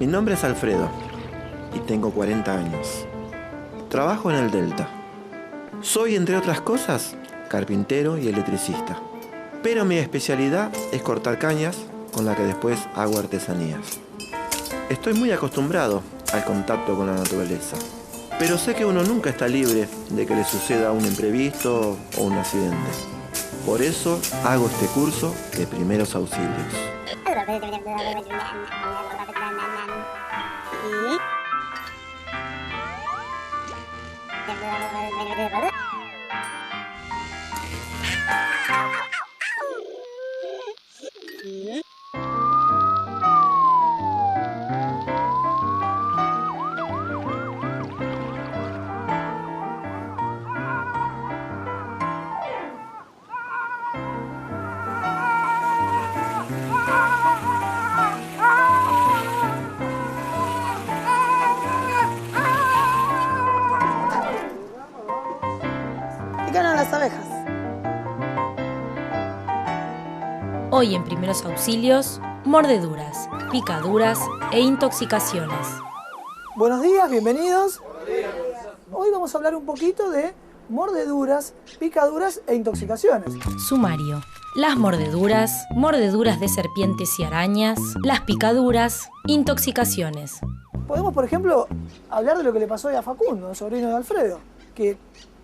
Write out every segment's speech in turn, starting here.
Mi nombre es Alfredo y tengo 40 años. Trabajo en el Delta. Soy, entre otras cosas, carpintero y electricista. Pero mi especialidad es cortar cañas con la que después hago artesanías. Estoy muy acostumbrado al contacto con la naturaleza, pero sé que uno nunca está libre de que le suceda un imprevisto o un accidente. Por eso hago este curso de primeros auxilios. Picaron las abejas. Hoy en Primeros Auxilios, mordeduras, picaduras e intoxicaciones. Buenos días, bienvenidos. Hoy vamos a hablar un poquito de mordeduras, picaduras e intoxicaciones. Sumario. Las mordeduras, mordeduras de serpientes y arañas, las picaduras, intoxicaciones. Podemos, por ejemplo, hablar de lo que le pasó hoy a Facundo, el sobrino de Alfredo, que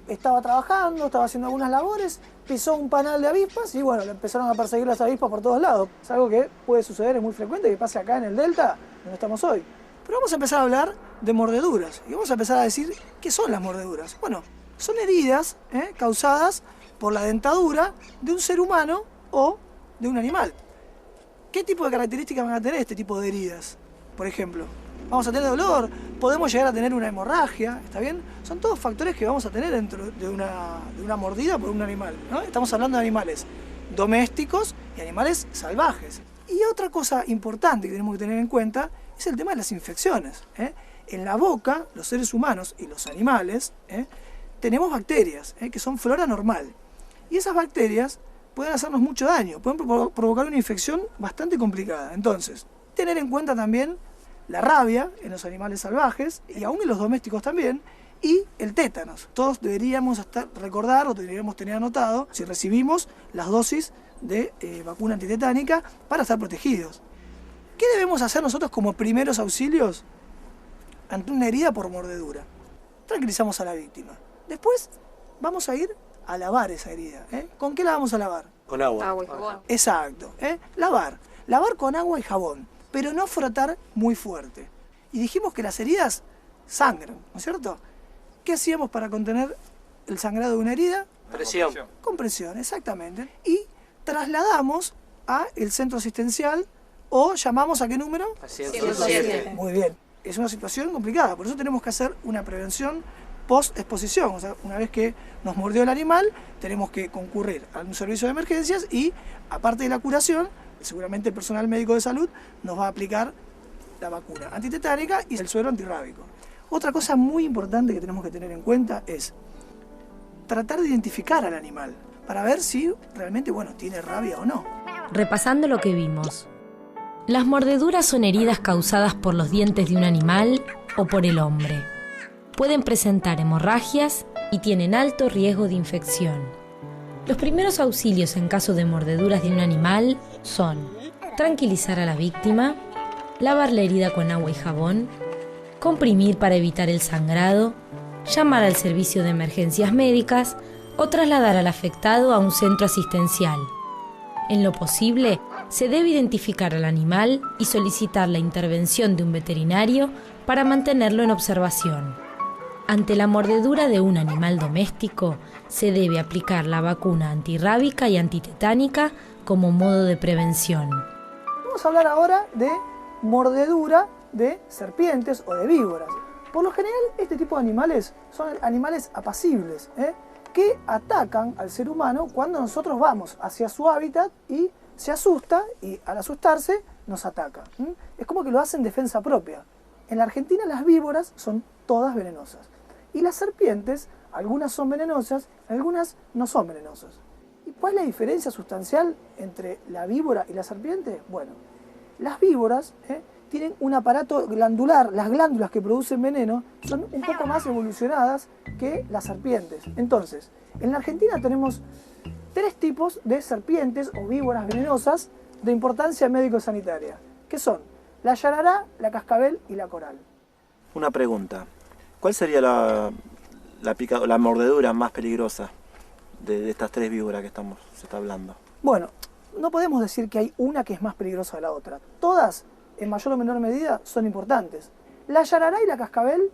estaba trabajando, estaba haciendo algunas labores, pisó un panal de avispas y bueno, le empezaron a perseguir las avispas por todos lados. Es algo que puede suceder, es muy frecuente que pase acá en el Delta, donde estamos hoy. Pero vamos a empezar a hablar de mordeduras y vamos a empezar a decir qué son las mordeduras. Bueno, son heridas causadas por la dentadura de un ser humano o de un animal. ¿Qué tipo de características van a tener este tipo de heridas? Por ejemplo, vamos a tener dolor, podemos llegar a tener una hemorragia, ¿está bien? Son todos factores que vamos a tener dentro de una mordida por un animal, ¿no? Estamos hablando de animales domésticos y animales salvajes. Y otra cosa importante que tenemos que tener en cuenta es el tema de las infecciones. En la boca, los seres humanos y los animales, tenemos bacterias, que son flora normal. Y esas bacterias pueden hacernos mucho daño, pueden provocar una infección bastante complicada. Entonces, tener en cuenta también la rabia en los animales salvajes y aún en los domésticos también, y el tétanos. Todos deberíamos recordar o deberíamos tener anotado si recibimos las dosis de vacuna antitetánica para estar protegidos. ¿Qué debemos hacer nosotros como primeros auxilios ante una herida por mordedura? Tranquilizamos a la víctima. Después vamos a ir a lavar esa herida. ¿Con qué la vamos a lavar? Con agua. Agua y jabón. Exacto. Lavar. Lavar con agua y jabón, pero no frotar muy fuerte. Y dijimos que las heridas sangran, ¿no es cierto? ¿Qué hacíamos para contener el sangrado de una herida? Presión. Con presión, exactamente. Y trasladamos a el centro asistencial o llamamos ¿a qué número? A 107. Muy bien. Es una situación complicada, por eso tenemos que hacer una prevención post-exposición. O sea, una vez que nos mordió el animal, tenemos que concurrir a un servicio de emergencias y, aparte de la curación, seguramente el personal médico de salud nos va a aplicar la vacuna antitetánica y el suero antirrábico. Otra cosa muy importante que tenemos que tener en cuenta es tratar de identificar al animal para ver si realmente, tiene rabia o no. Repasando lo que vimos. Las mordeduras son heridas causadas por los dientes de un animal o por el hombre. Pueden presentar hemorragias y tienen alto riesgo de infección. Los primeros auxilios en caso de mordeduras de un animal son tranquilizar a la víctima, lavar la herida con agua y jabón, comprimir para evitar el sangrado, llamar al servicio de emergencias médicas o trasladar al afectado a un centro asistencial. En lo posible, se debe identificar al animal y solicitar la intervención de un veterinario para mantenerlo en observación. Ante la mordedura de un animal doméstico, se debe aplicar la vacuna antirrábica y antitetánica como modo de prevención. Vamos a hablar ahora de mordedura de serpientes o de víboras. Por lo general, este tipo de animales son animales apacibles, que atacan al ser humano cuando nosotros vamos hacia su hábitat y se asusta y al asustarse nos ataca. Es como que lo hacen en defensa propia. En la Argentina las víboras son todas venenosas. Y las serpientes, algunas son venenosas, algunas no son venenosas. ¿Y cuál es la diferencia sustancial entre la víbora y la serpiente? Bueno, las víboras tienen un aparato glandular. Las glándulas que producen veneno son un poco más evolucionadas que las serpientes. Entonces, en la Argentina tenemos 3 tipos de serpientes o víboras venenosas de importancia médico-sanitaria, que son la yarará, la cascabel y la coral. Una pregunta. ¿Cuál sería la mordedura más peligrosa de estas 3 víboras que se está hablando? Bueno, no podemos decir que hay una que es más peligrosa que la otra. Todas, en mayor o menor medida, son importantes. La yarará y la cascabel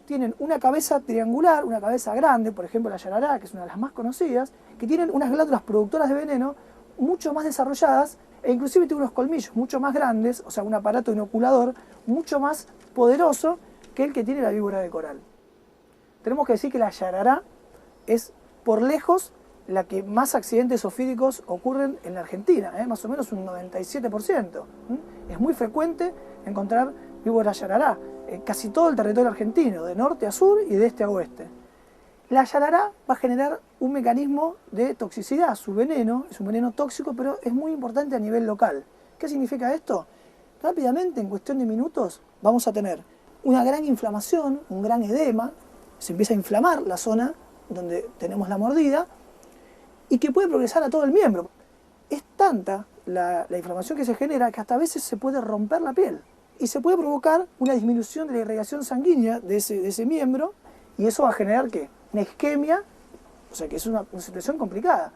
tienen una cabeza triangular, una cabeza grande, por ejemplo la yarará, que es una de las más conocidas, que tienen unas glándulas productoras de veneno mucho más desarrolladas e inclusive tiene unos colmillos mucho más grandes, o sea, un aparato inoculador mucho más poderoso que el que tiene la víbora de coral. Tenemos que decir que la yarará es por lejos la que más accidentes zoofídicos ocurren en la Argentina, más o menos un 97%. Es muy frecuente encontrar víbora yarará en casi todo el territorio argentino, de norte a sur y de este a oeste. La yarará va a generar un mecanismo de toxicidad, su veneno es un veneno tóxico, pero es muy importante a nivel local. ¿Qué significa esto? Rápidamente, en cuestión de minutos, vamos a tener una gran inflamación, un gran edema, se empieza a inflamar la zona donde tenemos la mordida y que puede progresar a todo el miembro. Es tanta la inflamación que se genera que hasta a veces se puede romper la piel y se puede provocar una disminución de la irrigación sanguínea de ese miembro y eso va a generar ¿qué? Una isquemia, o sea que es una situación complicada.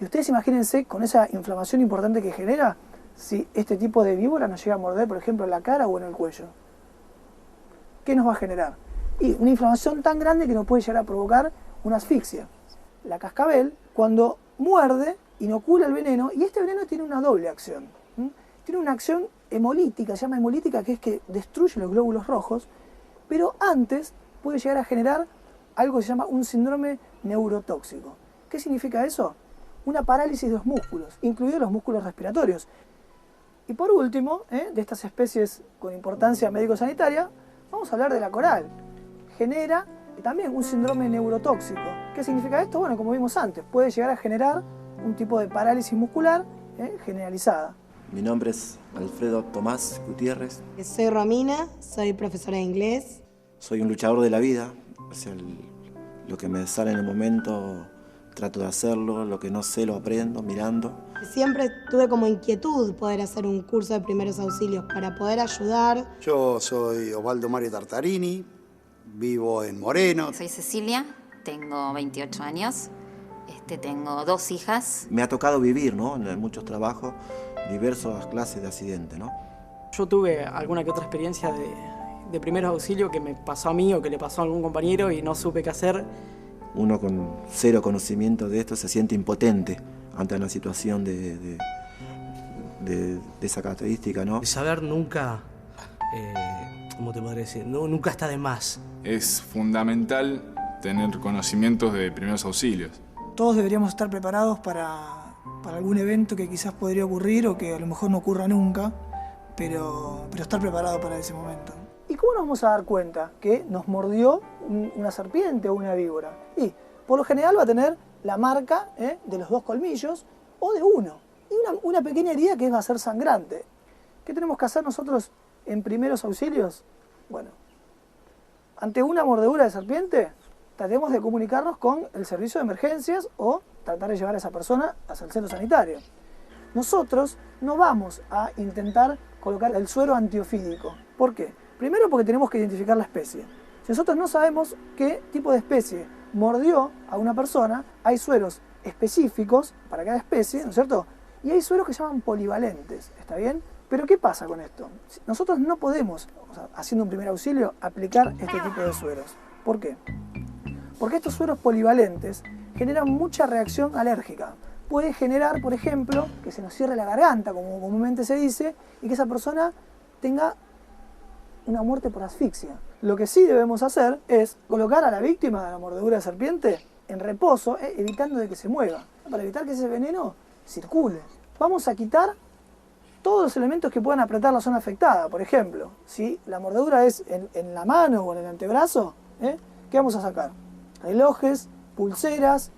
Y ustedes imagínense con esa inflamación importante que genera si este tipo de víbora nos llega a morder, por ejemplo, en la cara o en el cuello. ¿Qué nos va a generar? Y una inflamación tan grande que nos puede llegar a provocar una asfixia. La cascabel, cuando muerde, inocula el veneno y este veneno tiene una doble acción. Tiene una acción hemolítica, se llama hemolítica, que es que destruye los glóbulos rojos, pero antes puede llegar a generar algo que se llama un síndrome neurotóxico. ¿Qué significa eso? Una parálisis de los músculos, incluidos los músculos respiratorios. Y por último, de estas especies con importancia médico-sanitaria, vamos a hablar de la coral. Genera también un síndrome neurotóxico. ¿Qué significa esto? Bueno, como vimos antes, puede llegar a generar un tipo de parálisis muscular generalizada. Mi nombre es Alfredo Tomás Gutiérrez. Soy Romina, soy profesora de inglés. Soy un luchador de la vida. O sea, lo que me sale en el momento trato de hacerlo, lo que no sé lo aprendo mirando. Siempre tuve como inquietud poder hacer un curso de primeros auxilios para poder ayudar. Yo soy Osvaldo Mario Tartarini, vivo en Moreno. Soy Cecilia, tengo 28 años, tengo 2 hijas. Me ha tocado vivir, ¿no? En muchos trabajos, diversas clases de accidentes, ¿no? Yo tuve alguna que otra experiencia de primeros auxilios que me pasó a mí o que le pasó a algún compañero y no supe qué hacer. Uno con cero conocimiento de esto se siente impotente ante una situación de esa característica, ¿no? Saber nunca, ¿cómo te podría decir? Nunca está de más. Es fundamental tener conocimientos de primeros auxilios. Todos deberíamos estar preparados para algún evento que quizás podría ocurrir o que a lo mejor no ocurra nunca, pero estar preparado para ese momento. ¿Y cómo nos vamos a dar cuenta que nos mordió una serpiente o una víbora? Y por lo general va a tener la marca de los 2 colmillos o de uno. Y una pequeña herida que va a ser sangrante. ¿Qué tenemos que hacer nosotros en primeros auxilios? Bueno, ante una mordedura de serpiente, tratemos de comunicarnos con el servicio de emergencias o tratar de llevar a esa persona hacia el centro sanitario. Nosotros no vamos a intentar colocar el suero antiofídico. ¿Por qué? Primero porque tenemos que identificar la especie. Si nosotros no sabemos qué tipo de especie mordió a una persona, hay sueros específicos para cada especie, ¿no es cierto? Y hay sueros que se llaman polivalentes, ¿está bien? Pero ¿qué pasa con esto? Nosotros no podemos, haciendo un primer auxilio, aplicar este tipo de sueros. ¿Por qué? Porque estos sueros polivalentes generan mucha reacción alérgica. Puede generar, por ejemplo, que se nos cierre la garganta, como comúnmente se dice, y que esa persona tenga una muerte por asfixia. Lo que sí debemos hacer es colocar a la víctima de la mordedura de serpiente en reposo, evitando de que se mueva, para evitar que ese veneno circule. Vamos a quitar todos los elementos que puedan apretar la zona afectada. Por ejemplo, si la mordedura es en la mano o en el antebrazo, ¿qué vamos a sacar? Relojes, pulseras.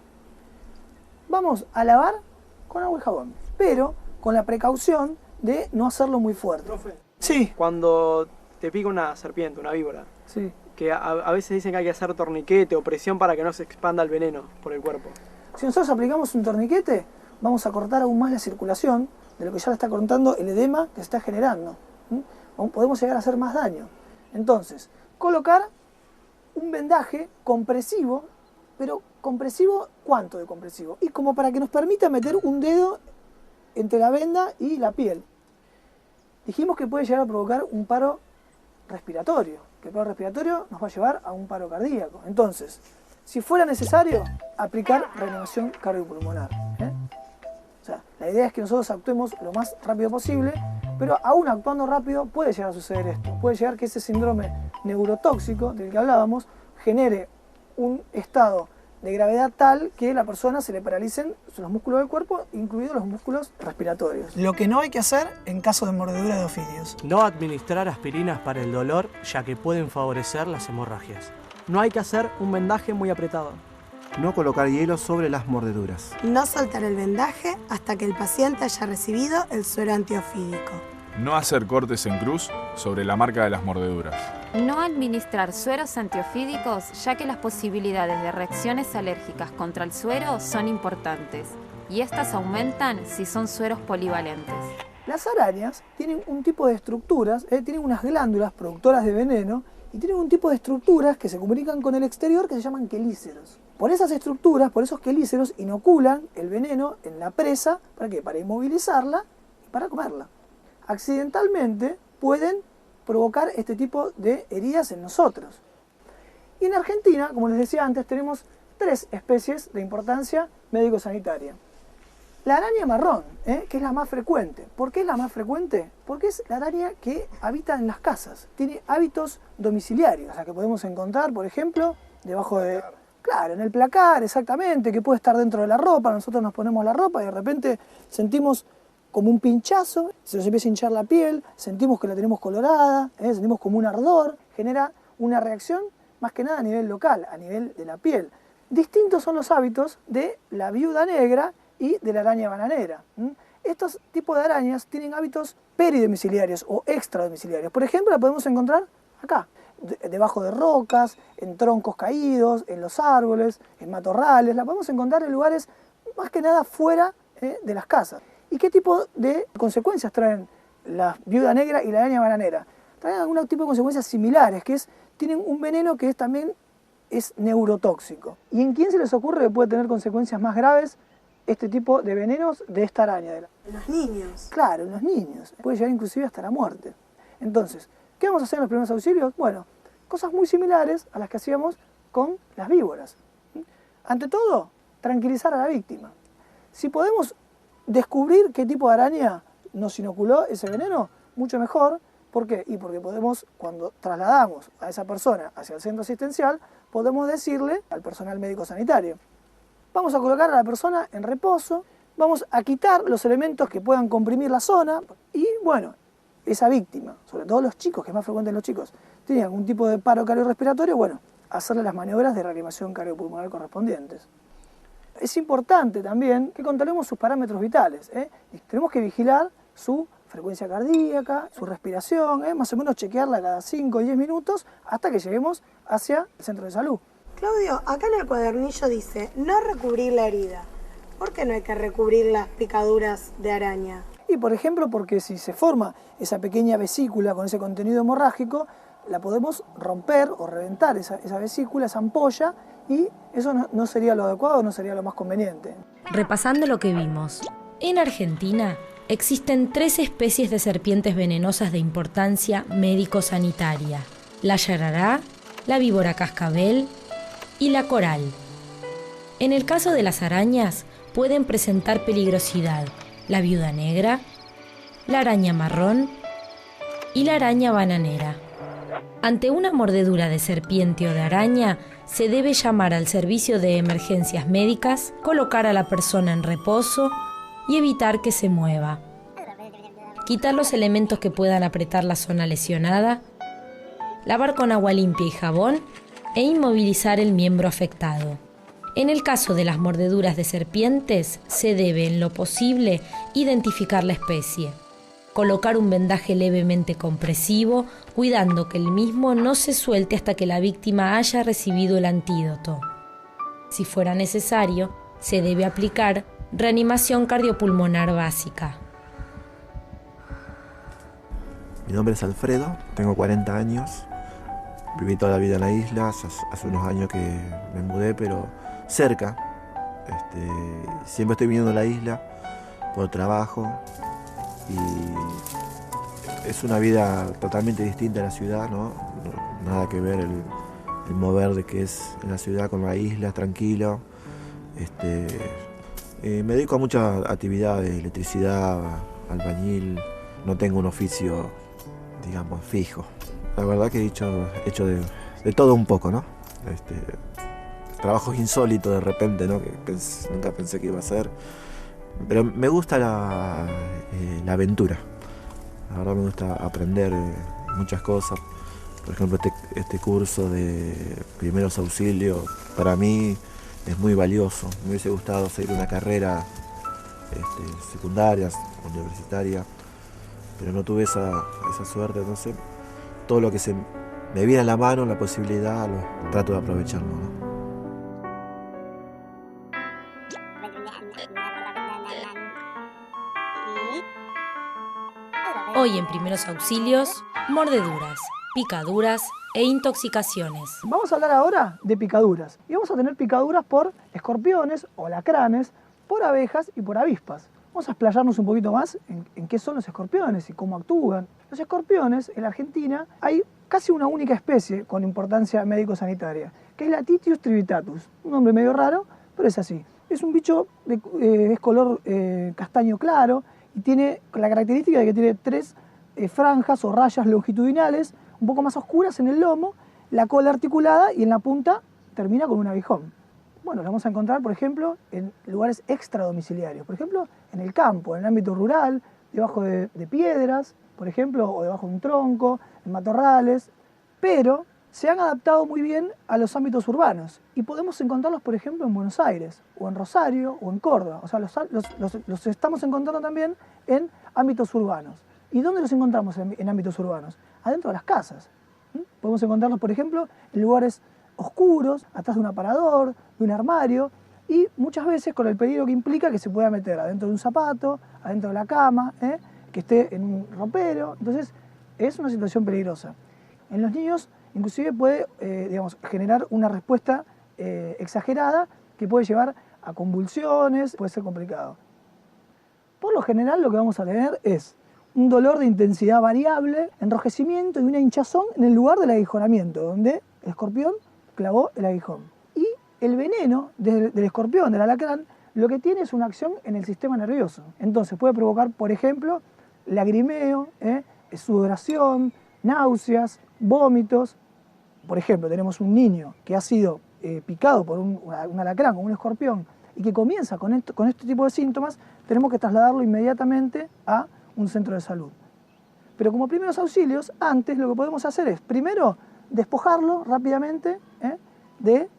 Vamos a lavar con agua y jabón, pero con la precaución de no hacerlo muy fuerte. Sí. Cuando te pica una serpiente, una víbora, Sí. que a veces dicen que hay que hacer torniquete o presión para que no se expanda el veneno por el cuerpo. Si nosotros aplicamos un torniquete, vamos a cortar aún más la circulación de lo que ya le está cortando el edema que se está generando. Podemos llegar a hacer más daño. Entonces, colocar un vendaje compresivo, pero compresivo, ¿cuánto de compresivo? Y como para que nos permita meter un dedo entre la venda y la piel. Dijimos que puede llegar a provocar un paro respiratorio, que el paro respiratorio nos va a llevar a un paro cardíaco. Entonces, si fuera necesario, aplicar reanimación cardiopulmonar. O sea, la idea es que nosotros actuemos lo más rápido posible, pero aún actuando rápido puede llegar a suceder esto. Puede llegar que ese síndrome neurotóxico del que hablábamos genere un estado de gravedad tal que la persona se le paralicen los músculos del cuerpo, incluidos los músculos respiratorios. Lo que no hay que hacer en caso de mordedura de ofidios. No administrar aspirinas para el dolor, ya que pueden favorecer las hemorragias. No hay que hacer un vendaje muy apretado. No colocar hielo sobre las mordeduras. No soltar el vendaje hasta que el paciente haya recibido el suero antiofídico. No hacer cortes en cruz sobre la marca de las mordeduras. No administrar sueros antiofídicos, ya que las posibilidades de reacciones alérgicas contra el suero son importantes, y estas aumentan si son sueros polivalentes. Las arañas tienen un tipo de estructuras, tienen unas glándulas productoras de veneno, y tienen un tipo de estructuras que se comunican con el exterior que se llaman quelíceros. Por esas estructuras, por esos quelíceros, inoculan el veneno en la presa, ¿para qué? Para inmovilizarla y para comerla. Accidentalmente pueden provocar este tipo de heridas en nosotros. Y en Argentina, como les decía antes, tenemos 3 especies de importancia médico-sanitaria. La araña marrón, que es la más frecuente. ¿Por qué es la más frecuente? Porque es la araña que habita en las casas. Tiene hábitos domiciliarios, la que podemos encontrar, por ejemplo, debajo de... Claro, en el placar, exactamente, que puede estar dentro de la ropa. Nosotros nos ponemos la ropa y de repente sentimos como un pinchazo, se nos empieza a hinchar la piel, sentimos que la tenemos colorada, sentimos como un ardor, genera una reacción más que nada a nivel local, a nivel de la piel. Distintos son los hábitos de la viuda negra y de la araña bananera. Estos tipos de arañas tienen hábitos peridomiciliarios o extradomiciliarios. Por ejemplo, la podemos encontrar acá, debajo de rocas, en troncos caídos, en los árboles, en matorrales. La podemos encontrar en lugares más que nada fuera de las casas. ¿Y qué tipo de consecuencias traen la viuda negra y la araña bananera? Traen algún tipo de consecuencias similares, que tienen un veneno que también es neurotóxico. ¿Y en quién se les ocurre que puede tener consecuencias más graves este tipo de venenos de esta araña? En los niños. Claro, en los niños. Puede llegar inclusive hasta la muerte. Entonces, ¿qué vamos a hacer en los primeros auxilios? Bueno, cosas muy similares a las que hacíamos con las víboras. Ante todo, tranquilizar a la víctima. Si podemos descubrir qué tipo de araña nos inoculó ese veneno, mucho mejor. ¿Por qué? Y porque podemos, cuando trasladamos a esa persona hacia el centro asistencial, podemos decirle al personal médico sanitario: vamos a colocar a la persona en reposo, vamos a quitar los elementos que puedan comprimir la zona y, bueno, esa víctima, sobre todo los chicos, que es más frecuente en los chicos, tiene algún tipo de paro cardiorrespiratorio, bueno, hacerle las maniobras de reanimación cardiopulmonar correspondientes. Es importante también que controlemos sus parámetros vitales. Tenemos que vigilar su frecuencia cardíaca, su respiración, más o menos chequearla cada 5 o 10 minutos hasta que lleguemos hacia el centro de salud. Claudio, acá en el cuadernillo dice no recubrir la herida. ¿Por qué no hay que recubrir las picaduras de araña? Y por ejemplo, porque si se forma esa pequeña vesícula con ese contenido hemorrágico, la podemos romper o reventar esa vesícula, esa ampolla, y eso no sería lo adecuado, no sería lo más conveniente. Repasando lo que vimos, en Argentina existen 3 especies de serpientes venenosas de importancia médico-sanitaria: la yarará, la víbora cascabel y la coral. En el caso de las arañas, pueden presentar peligrosidad la viuda negra, la araña marrón y la araña bananera. Ante una mordedura de serpiente o de araña, se debe llamar al servicio de emergencias médicas, colocar a la persona en reposo y evitar que se mueva. Quitar los elementos que puedan apretar la zona lesionada, lavar con agua limpia y jabón e inmovilizar el miembro afectado. En el caso de las mordeduras de serpientes, se debe, en lo posible, identificar la especie. colocar un vendaje levemente compresivo, cuidando que el mismo no se suelte hasta que la víctima haya recibido el antídoto. Si fuera necesario, se debe aplicar reanimación cardiopulmonar básica. Mi nombre es Alfredo, tengo 40 años. Viví toda la vida en la isla, hace unos años que me mudé, pero cerca. Siempre estoy viniendo a la isla por trabajo y es una vida totalmente distinta a la ciudad, ¿no? Nada que ver el mover de que es en la ciudad con la isla, tranquilo. Me dedico a muchas actividades, electricidad, albañil, no tengo un oficio, digamos, fijo. La verdad que he hecho de todo un poco, ¿no? Trabajos insólitos de repente, ¿no? Que nunca pensé que iba a hacer. Pero me gusta la aventura. La verdad me gusta aprender muchas cosas. Por ejemplo, este curso de primeros auxilios para mí es muy valioso. Me hubiese gustado seguir una carrera secundaria, universitaria, pero no tuve esa suerte, no sé. Todo lo que se me viene a la mano, la posibilidad, trato de aprovecharlo, ¿no? Hoy en Primeros Auxilios, mordeduras, picaduras e intoxicaciones. Vamos a hablar ahora de picaduras. Y vamos a tener picaduras por escorpiones o alacranes, por abejas y por avispas. Vamos a explayarnos un poquito más en qué son los escorpiones y cómo actúan. Los escorpiones, en la Argentina, hay casi una única especie con importancia médico-sanitaria, que es la Titius trivitatus. Un nombre medio raro, pero es así. Es un bicho es color castaño claro y tiene la característica de que tiene 3 franjas o rayas longitudinales, un poco más oscuras en el lomo, la cola articulada y en la punta termina con un aguijón. Bueno, lo vamos a encontrar, por ejemplo, en lugares extradomiciliarios. Por ejemplo, en el campo, en el ámbito rural, debajo de piedras, por ejemplo, o debajo de un tronco, en matorrales. Pero se han adaptado muy bien a los ámbitos urbanos. Y podemos encontrarlos, por ejemplo, en Buenos Aires, o en Rosario, o en Córdoba. O sea, los estamos encontrando también en ámbitos urbanos. ¿Y dónde los encontramos en ámbitos urbanos? Adentro de las casas. Podemos encontrarlos, por ejemplo, en lugares oscuros, atrás de un aparador, de un armario, y muchas veces con el peligro que implica que se pueda meter adentro de un zapato, adentro de la cama, que esté en un ropero. Entonces es una situación peligrosa. En los niños inclusive puede generar una respuesta exagerada que puede llevar a convulsiones, puede ser complicado. Por lo general lo que vamos a tener es un dolor de intensidad variable, enrojecimiento y una hinchazón en el lugar del aguijonamiento, donde el escorpión clavó el aguijón. Y el veneno del escorpión, del alacrán, lo que tiene es una acción en el sistema nervioso. Entonces puede provocar, por ejemplo, lagrimeo, sudoración, náuseas, vómitos. Por ejemplo, tenemos un niño que ha sido picado por un alacrán o un escorpión y que comienza con este tipo de síntomas, tenemos que trasladarlo inmediatamente a un centro de salud. Pero como primeros auxilios, antes lo que podemos hacer es, primero, despojarlo rápidamente de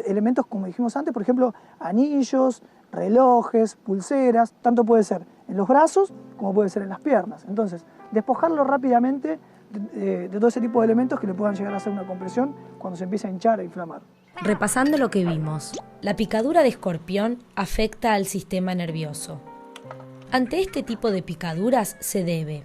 elementos, como dijimos antes, por ejemplo, anillos, relojes, pulseras, tanto puede ser en los brazos como puede ser en las piernas. Entonces, despojarlo rápidamente de todo ese tipo de elementos que le puedan llegar a hacer una compresión cuando se empieza a hinchar e inflamar. Repasando lo que vimos, la picadura de escorpión afecta al sistema nervioso. Ante este tipo de picaduras se debe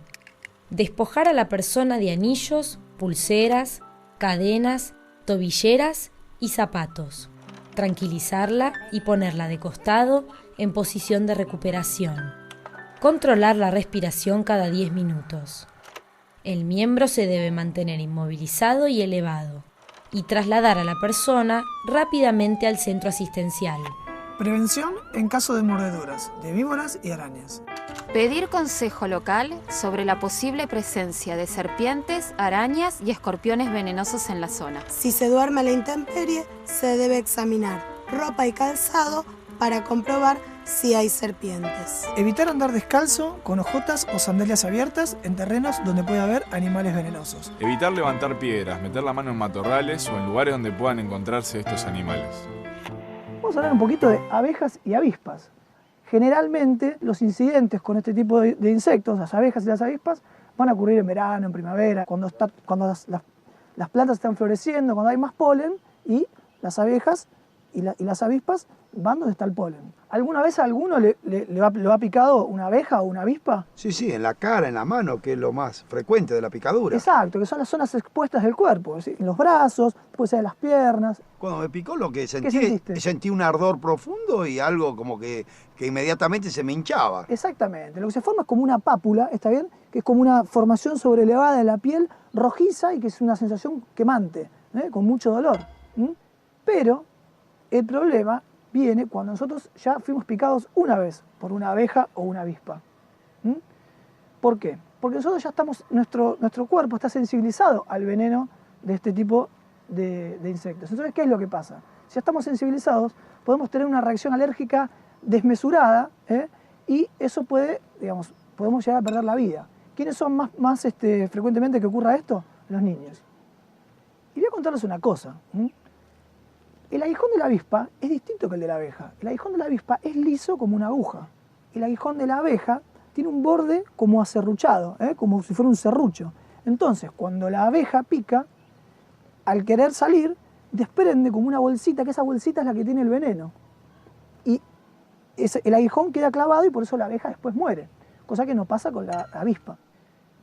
despojar a la persona de anillos, pulseras, cadenas, tobilleras y zapatos, tranquilizarla y ponerla de costado en posición de recuperación, controlar la respiración cada 10 minutos. El miembro se debe mantener inmovilizado y elevado y trasladar a la persona rápidamente al centro asistencial. Prevención en caso de mordeduras, de víboras y arañas. Pedir consejo local sobre la posible presencia de serpientes, arañas y escorpiones venenosos en la zona. Si se duerme a la intemperie, se debe examinar ropa y calzado para comprobar si hay serpientes. Evitar andar descalzo, con hojotas o sandalias abiertas en terrenos donde puede haber animales venenosos. Evitar levantar piedras, meter la mano en matorrales o en lugares donde puedan encontrarse estos animales. Vamos a hablar un poquito de abejas y avispas. Generalmente los incidentes con este tipo de insectos, las abejas y las avispas, van a ocurrir en verano, en primavera, cuando las plantas están floreciendo, cuando hay más polen, y las abejas y las avispas van donde está el polen. ¿Alguna vez a alguno lo ha picado una abeja o una avispa? Sí, en la cara, en la mano, que es lo más frecuente de la picadura. Exacto, que son las zonas expuestas del cuerpo, ¿sí? En los brazos, puede ser en las piernas. Cuando me picó lo que ¿Qué sentiste? sentí un ardor profundo y algo como que inmediatamente se me hinchaba. Exactamente, lo que se forma es como una pápula, ¿está bien? Que es como una formación sobrelevada de la piel rojiza y que es una sensación quemante, con mucho dolor. Pero el problema viene cuando nosotros ya fuimos picados una vez por una abeja o una avispa. ¿Por qué? Porque nosotros ya estamos, nuestro cuerpo está sensibilizado al veneno de este tipo de insectos. Entonces, ¿qué es lo que pasa? Si ya estamos sensibilizados, podemos tener una reacción alérgica desmesurada, y eso puede, digamos, podemos llegar a perder la vida. ¿Quiénes son más frecuentemente que ocurra esto? Los niños. Y voy a contarles una cosa. El aguijón de la avispa es distinto que el de la abeja. El aguijón de la avispa es liso como una aguja. El aguijón de la abeja tiene un borde como aserruchado, como si fuera un serrucho. Entonces, cuando la abeja pica, al querer salir, desprende como una bolsita, que esa bolsita es la que tiene el veneno. Y el aguijón queda clavado y por eso la abeja después muere, cosa que no pasa con la avispa.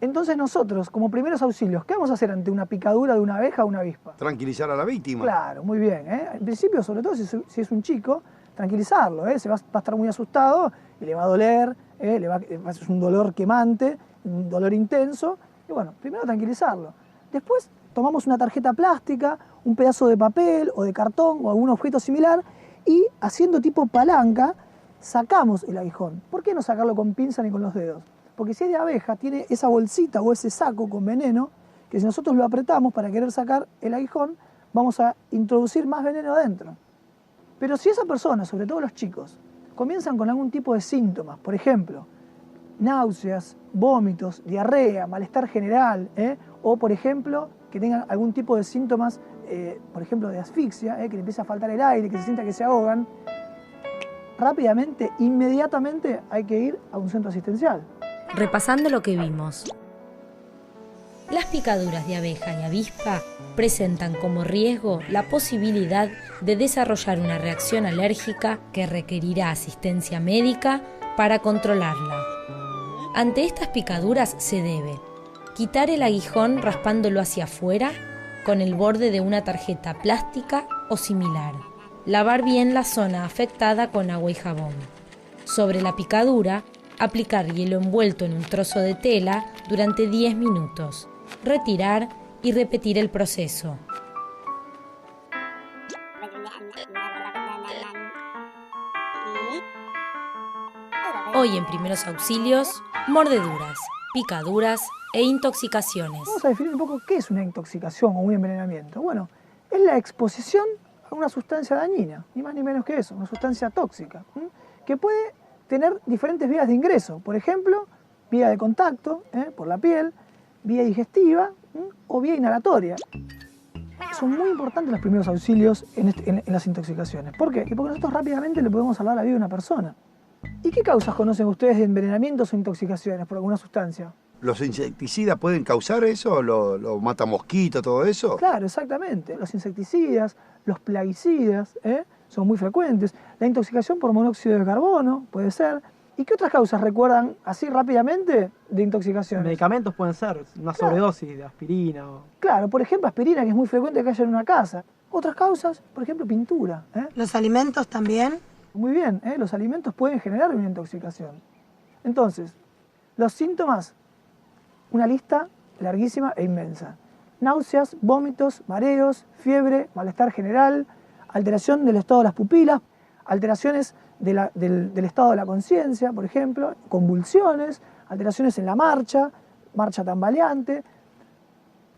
Entonces nosotros, como primeros auxilios, ¿qué vamos a hacer ante una picadura de una abeja o una avispa? Tranquilizar a la víctima. Claro, muy bien. En principio, sobre todo si es un chico, tranquilizarlo. Se va a estar muy asustado y le va a doler, es un dolor quemante, un dolor intenso. Y bueno, primero tranquilizarlo. Después tomamos una tarjeta plástica, un pedazo de papel o de cartón o algún objeto similar y haciendo tipo palanca, sacamos el aguijón. ¿Por qué no sacarlo con pinza ni con los dedos? Porque si es de abeja, tiene esa bolsita o ese saco con veneno, que si nosotros lo apretamos para querer sacar el aguijón, vamos a introducir más veneno adentro. Pero si esa persona, sobre todo los chicos, comienzan con algún tipo de síntomas, por ejemplo, náuseas, vómitos, diarrea, malestar general, o por ejemplo, que tengan algún tipo de síntomas, por ejemplo, de asfixia, que le empieza a faltar el aire, que se sienta que se ahogan, rápidamente, inmediatamente hay que ir a un centro asistencial. Repasando lo que vimos. Las picaduras de abeja y avispa presentan como riesgo la posibilidad de desarrollar una reacción alérgica que requerirá asistencia médica para controlarla. Ante estas picaduras se debe quitar el aguijón raspándolo hacia afuera con el borde de una tarjeta plástica o similar. Lavar bien la zona afectada con agua y jabón. Sobre la picadura, aplicar hielo envuelto en un trozo de tela durante 10 minutos. Retirar y repetir el proceso. Hoy en Primeros Auxilios, mordeduras, picaduras e intoxicaciones. Vamos a definir un poco qué es una intoxicación o un envenenamiento. Bueno, es la exposición a una sustancia dañina, ni más ni menos que eso, una sustancia tóxica, que puede tener diferentes vías de ingreso. Por ejemplo, vía de contacto, por la piel, vía digestiva o vía inhalatoria. Son muy importantes los primeros auxilios en las intoxicaciones. ¿Por qué? Porque nosotros rápidamente le podemos salvar la vida a una persona. ¿Y qué causas conocen ustedes de envenenamientos o intoxicaciones por alguna sustancia? ¿Los insecticidas pueden causar eso? ¿Lo mata mosquito, todo eso? Claro, exactamente. Los insecticidas, los plaguicidas, son muy frecuentes. La intoxicación por monóxido de carbono puede ser. ¿Y qué otras causas recuerdan así rápidamente de intoxicaciones? Medicamentos pueden ser, una sobredosis de aspirina. Claro, por ejemplo, aspirina, que es muy frecuente que haya en una casa. Otras causas, por ejemplo, pintura. ¿Los alimentos también? Muy bien, los alimentos pueden generar una intoxicación. Entonces, los síntomas, una lista larguísima e inmensa. Náuseas, vómitos, mareos, fiebre, malestar general, alteración del estado de las pupilas, alteraciones del estado de la conciencia, por ejemplo, convulsiones, alteraciones en la marcha tambaleante.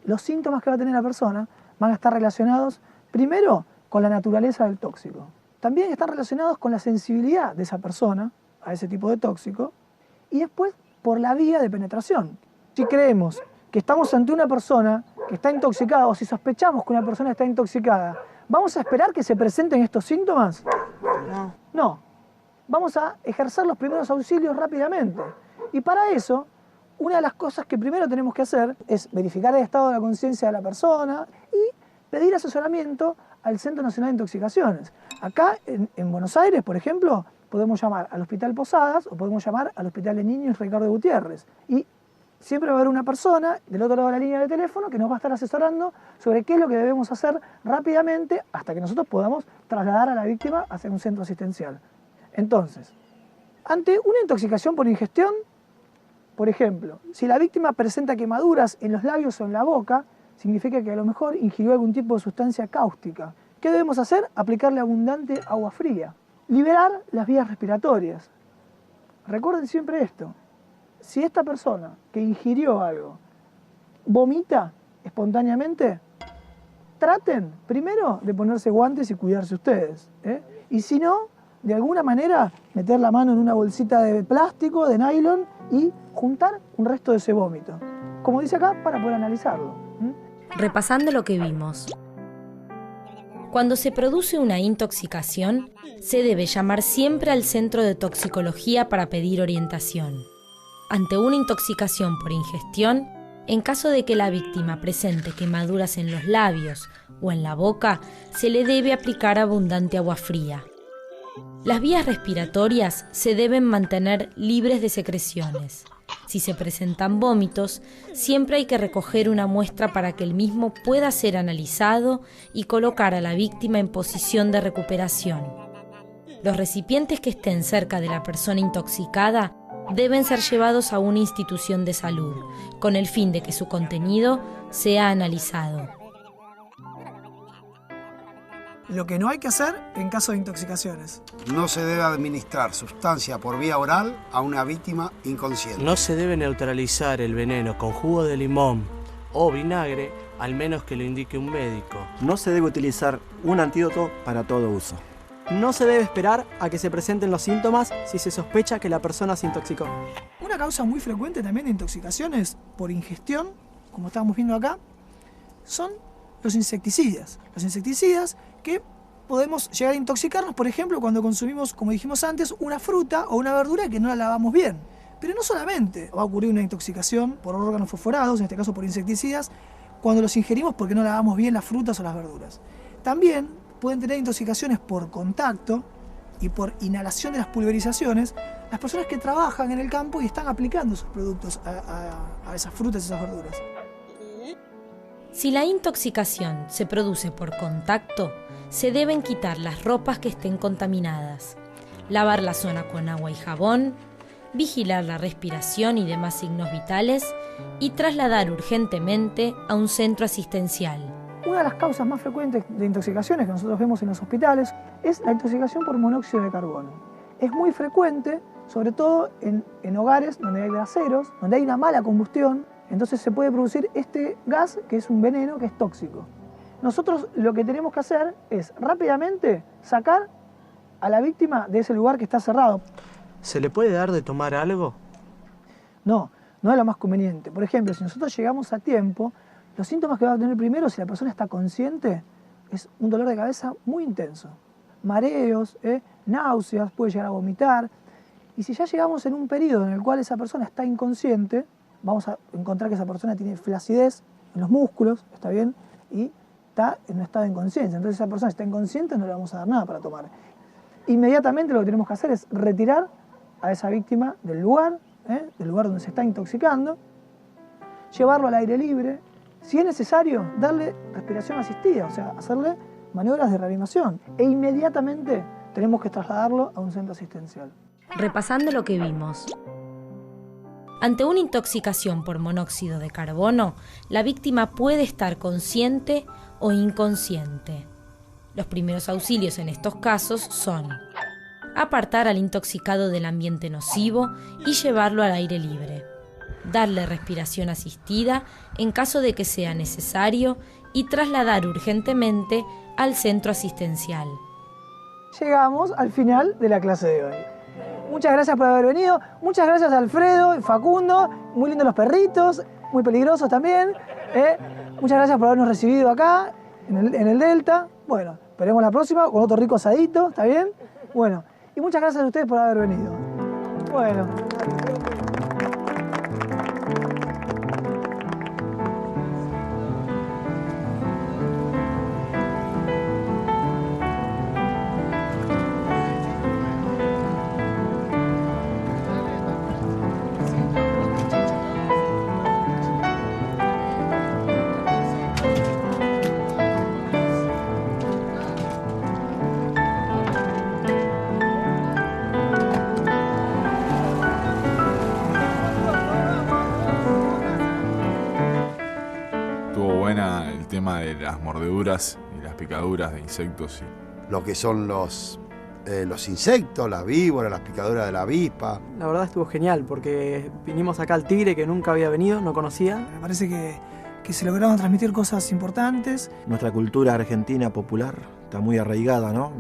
Los síntomas que va a tener la persona van a estar relacionados primero con la naturaleza del tóxico. También están relacionados con la sensibilidad de esa persona a ese tipo de tóxico y después por la vía de penetración. Si creemos que estamos ante una persona que está intoxicada o si sospechamos que una persona está intoxicada, ¿vamos a esperar que se presenten estos síntomas? No. No. vamos a ejercer los primeros auxilios rápidamente. Y para eso, una de las cosas que primero tenemos que hacer es verificar el estado de la conciencia de la persona y pedir asesoramiento al Centro Nacional de Intoxicaciones. Acá en Buenos Aires, por ejemplo, podemos llamar al Hospital Posadas o podemos llamar al Hospital de Niños Ricardo Gutiérrez. Y siempre va a haber una persona del otro lado de la línea de teléfono que nos va a estar asesorando sobre qué es lo que debemos hacer rápidamente hasta que nosotros podamos trasladar a la víctima hacia un centro asistencial. Entonces, ante una intoxicación por ingestión, por ejemplo, si la víctima presenta quemaduras en los labios o en la boca, significa que a lo mejor ingirió algún tipo de sustancia cáustica. ¿Qué debemos hacer? Aplicarle abundante agua fría. Liberar las vías respiratorias. Recuerden siempre esto. Si esta persona que ingirió algo vomita espontáneamente, traten primero de ponerse guantes y cuidarse ustedes, ¿eh? Y si no, de alguna manera meter la mano en una bolsita de plástico, de nylon y juntar un resto de ese vómito. Como dice acá, para poder analizarlo. Repasando lo que vimos. Cuando se produce una intoxicación, se debe llamar siempre al centro de toxicología para pedir orientación. Ante una intoxicación por ingestión, en caso de que la víctima presente quemaduras en los labios o en la boca, se le debe aplicar abundante agua fría. Las vías respiratorias se deben mantener libres de secreciones. Si se presentan vómitos, siempre hay que recoger una muestra para que el mismo pueda ser analizado y colocar a la víctima en posición de recuperación. Los recipientes que estén cerca de la persona intoxicada deben ser llevados a una institución de salud, con el fin de que su contenido sea analizado. Lo que no hay que hacer en caso de intoxicaciones. No se debe administrar sustancia por vía oral a una víctima inconsciente. No se debe neutralizar el veneno con jugo de limón o vinagre, al menos que lo indique un médico. No se debe utilizar un antídoto para todo uso. No se debe esperar a que se presenten los síntomas si se sospecha que la persona se intoxicó. Una causa muy frecuente también de intoxicaciones por ingestión, como estamos viendo acá, son los insecticidas. Los insecticidas que podemos llegar a intoxicarnos, por ejemplo, cuando consumimos, como dijimos antes, una fruta o una verdura que no la lavamos bien. Pero no solamente va a ocurrir una intoxicación por órganos fosforados, en este caso por insecticidas, cuando los ingerimos porque no lavamos bien las frutas o las verduras. También pueden tener intoxicaciones por contacto y por inhalación de las pulverizaciones las personas que trabajan en el campo y están aplicando esos productos a esas frutas y esas verduras. Si la intoxicación se produce por contacto, se deben quitar las ropas que estén contaminadas, lavar la zona con agua y jabón, vigilar la respiración y demás signos vitales y trasladar urgentemente a un centro asistencial. Una de las causas más frecuentes de intoxicaciones que nosotros vemos en los hospitales es la intoxicación por monóxido de carbono. Es muy frecuente, sobre todo en hogares donde hay braseros, donde hay una mala combustión. Entonces se puede producir este gas que es un veneno, que es tóxico. Nosotros lo que tenemos que hacer es rápidamente sacar a la víctima de ese lugar que está cerrado. ¿Se le puede dar de tomar algo? No, no es lo más conveniente. Por ejemplo, si nosotros llegamos a tiempo, los síntomas que va a tener primero, si la persona está consciente, es un dolor de cabeza muy intenso. Mareos, náuseas, puede llegar a vomitar. Y si ya llegamos en un periodo en el cual esa persona está inconsciente, vamos a encontrar que esa persona tiene flacidez en los músculos, ¿está bien? Y está en un estado de inconsciencia. Entonces, si esa persona está inconsciente, no le vamos a dar nada para tomar. Inmediatamente lo que tenemos que hacer es retirar a esa víctima del lugar donde se está intoxicando, llevarlo al aire libre, si es necesario, darle respiración asistida, o sea, hacerle maniobras de reanimación. E inmediatamente tenemos que trasladarlo a un centro asistencial. Repasando lo que vimos. Ante una intoxicación por monóxido de carbono, la víctima puede estar consciente o inconsciente. Los primeros auxilios en estos casos son apartar al intoxicado del ambiente nocivo y llevarlo al aire libre, darle respiración asistida en caso de que sea necesario y trasladar urgentemente al centro asistencial. Llegamos al final de la clase de hoy. Muchas gracias por haber venido. Muchas gracias a Alfredo y Facundo. Muy lindos los perritos, muy peligrosos también. Muchas gracias por habernos recibido acá, en el Delta. Bueno, esperemos la próxima con otro rico asadito, ¿está bien? Bueno, Y muchas gracias a ustedes por haber venido. Bueno. El tema de las mordeduras y las picaduras de insectos. Lo que son los insectos, las víboras, las picaduras de la avispa. La verdad estuvo genial porque vinimos acá al Tigre, que nunca había venido, no conocía. Me parece que se lograron transmitir cosas importantes. Nuestra cultura argentina popular está muy arraigada, ¿no?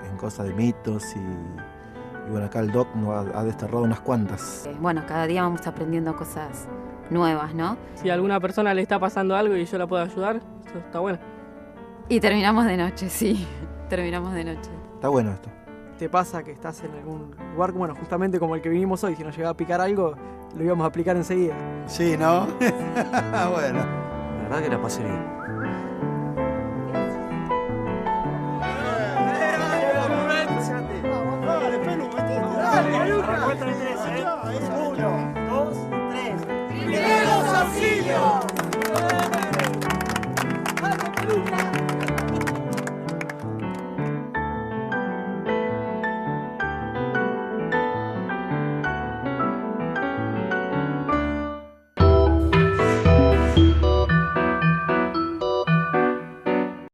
En cosas de mitos y bueno, acá el Doc nos ha desterrado unas cuantas. Bueno, cada día vamos aprendiendo cosas nuevas, ¿no? Si a alguna persona le está pasando algo y yo la puedo ayudar, eso está bueno. Y terminamos de noche, sí. Terminamos de noche. Está bueno esto. ¿Te pasa que estás en algún lugar, bueno, justamente como el que vinimos hoy, si nos llegaba a picar algo, lo íbamos a aplicar enseguida? Sí, ¿no? Bueno. La verdad que la pasé bien. Dale, Lucas. 1, 2, 3. ¡Primeros auxilios!